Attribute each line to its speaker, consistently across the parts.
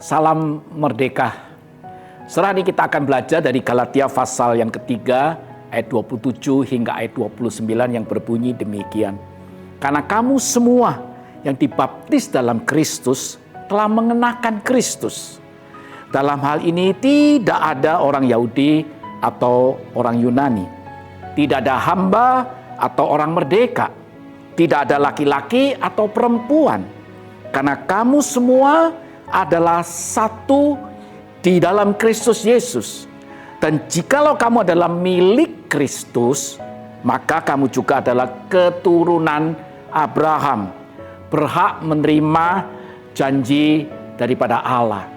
Speaker 1: Salam merdeka. Setelah ini kita akan belajar dari Galatia pasal yang ketiga, ayat 27 hingga ayat 29 yang berbunyi demikian. Karena kamu semua yang dibaptis dalam Kristus telah mengenakan Kristus. Dalam hal ini tidak ada orang Yahudi atau orang Yunani. Tidak ada hamba atau orang merdeka. Tidak ada laki-laki atau perempuan. Karena kamu semua adalah satu di dalam Kristus Yesus. Dan jikalau kamu adalah milik Kristus, maka kamu juga adalah keturunan Abraham, berhak menerima janji daripada Allah.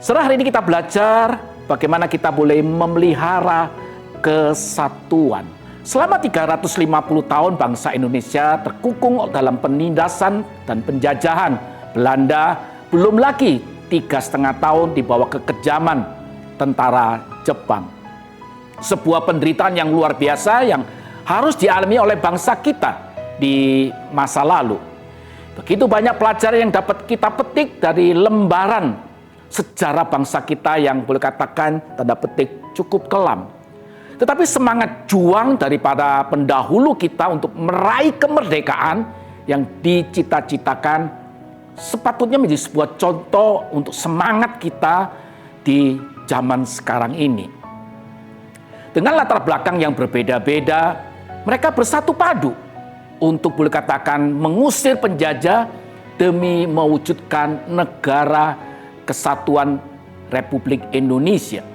Speaker 1: Setelah hari ini kita belajar bagaimana kita boleh memelihara kesatuan. Selama 350 tahun bangsa Indonesia terkungkung dalam penindasan dan penjajahan Belanda. Belum lagi 3,5 tahun di bawah kekejaman tentara Jepang. Sebuah penderitaan yang luar biasa yang harus dialami oleh bangsa kita di masa lalu. Begitu banyak pelajaran yang dapat kita petik dari lembaran sejarah bangsa kita yang boleh katakan tanda petik cukup kelam. Tetapi semangat juang daripada pendahulu kita untuk meraih kemerdekaan yang dicita-citakan sepatutnya menjadi sebuah contoh untuk semangat kita di zaman sekarang ini. Dengan latar belakang yang berbeda-beda, mereka bersatu padu untuk boleh katakan mengusir penjajah demi mewujudkan negara kesatuan Republik Indonesia.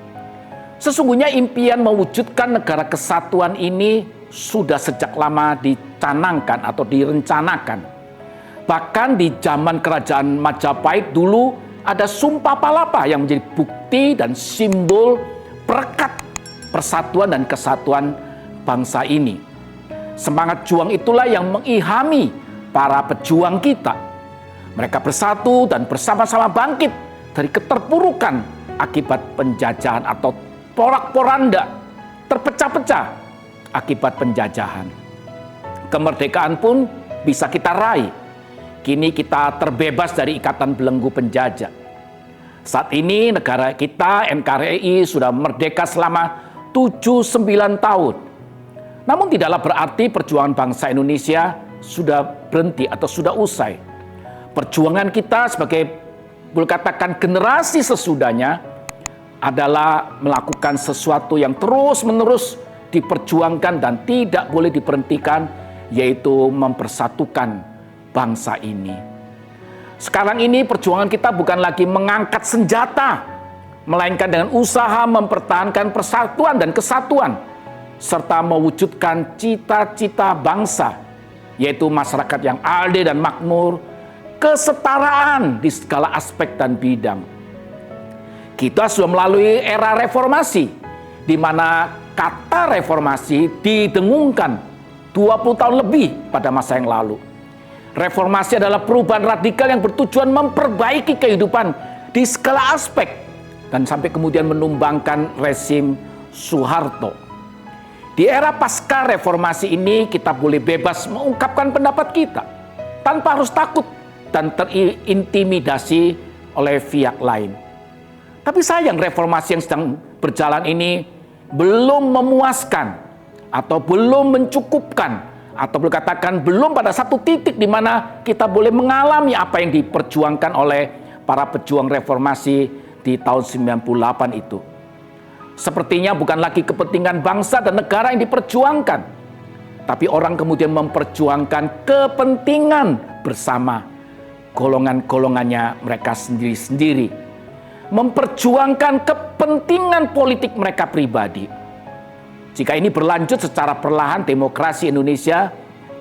Speaker 1: Sesungguhnya impian mewujudkan negara kesatuan ini sudah sejak lama dicanangkan atau direncanakan. Bahkan di zaman kerajaan Majapahit dulu ada Sumpah Palapa yang menjadi bukti dan simbol perekat persatuan dan kesatuan bangsa ini. Semangat juang itulah yang mengilhami para pejuang kita. Mereka bersatu dan bersama-sama bangkit dari keterpurukan akibat penjajahan atau porak-poranda terpecah-pecah akibat penjajahan. Kemerdekaan pun bisa kita raih. Kini kita terbebas dari ikatan belenggu penjajah. Saat ini negara kita NKRI sudah merdeka selama 79 tahun. Namun tidaklah berarti perjuangan bangsa Indonesia sudah berhenti atau sudah usai. Perjuangan kita sebagai boleh katakan generasi sesudahnya adalah melakukan sesuatu yang terus-menerus diperjuangkan dan tidak boleh diberhentikan, yaitu mempersatukan bangsa ini. Sekarang ini perjuangan kita bukan lagi mengangkat senjata, melainkan dengan usaha mempertahankan persatuan dan kesatuan, serta mewujudkan cita-cita bangsa, yaitu masyarakat yang adil dan makmur, kesetaraan di segala aspek dan bidang. Kita sudah melalui era reformasi, di mana kata reformasi didengungkan 20 tahun lebih pada masa yang lalu. Reformasi adalah perubahan radikal yang bertujuan memperbaiki kehidupan di segala aspek dan sampai kemudian menumbangkan rezim Soeharto. Di era pasca reformasi ini kita boleh bebas mengungkapkan pendapat kita tanpa harus takut dan terintimidasi oleh pihak lain. Tapi sayang reformasi yang sedang berjalan ini belum memuaskan atau belum mencukupkan, atau boleh katakan belum pada satu titik di mana kita boleh mengalami apa yang diperjuangkan oleh para pejuang reformasi di tahun 98 itu. Sepertinya bukan lagi kepentingan bangsa dan negara yang diperjuangkan, tapi orang kemudian memperjuangkan kepentingan bersama golongan-golongannya mereka sendiri-sendiri, memperjuangkan kepentingan politik mereka pribadi. Jika ini berlanjut secara perlahan, demokrasi Indonesia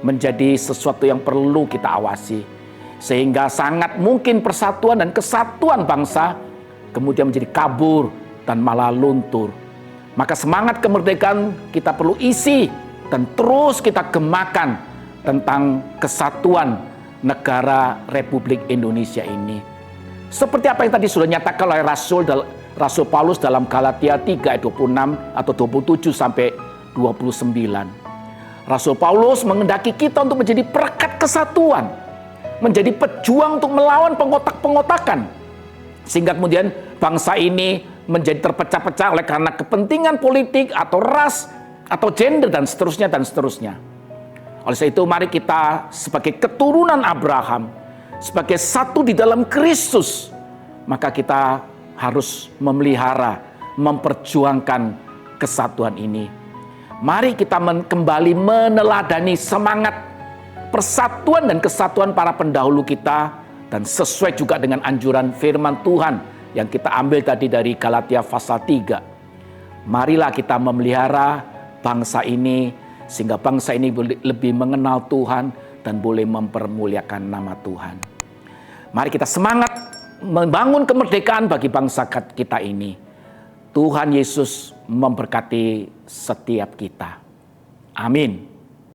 Speaker 1: menjadi sesuatu yang perlu kita awasi. Sehingga sangat mungkin persatuan dan kesatuan bangsa kemudian menjadi kabur dan malah luntur. Maka semangat kemerdekaan kita perlu isi dan terus kita gemakan tentang kesatuan negara Republik Indonesia ini. Seperti apa yang tadi sudah nyatakan oleh Rasul Paulus dalam Galatia 3 ayat 26 atau 27 sampai 29. Rasul Paulus mengendaki kita untuk menjadi perekat kesatuan, menjadi pejuang untuk melawan pengotak-pengotakan, Sehingga kemudian bangsa ini menjadi terpecah-pecah oleh karena kepentingan politik atau ras atau gender dan seterusnya dan seterusnya. Oleh sebab itu mari kita sebagai keturunan Abraham, sebagai satu di dalam Kristus, maka kita harus memelihara, memperjuangkan kesatuan ini. Mari kita kembali meneladani semangat persatuan dan kesatuan para pendahulu kita, dan sesuai juga dengan anjuran firman Tuhan yang kita ambil tadi dari Galatia pasal 3. Marilah kita memelihara bangsa ini sehingga bangsa ini lebih mengenal Tuhan dan boleh mempermuliakan nama Tuhan. Mari kita semangat membangun kemerdekaan bagi bangsa kita ini. Tuhan Yesus memberkati setiap kita. Amin.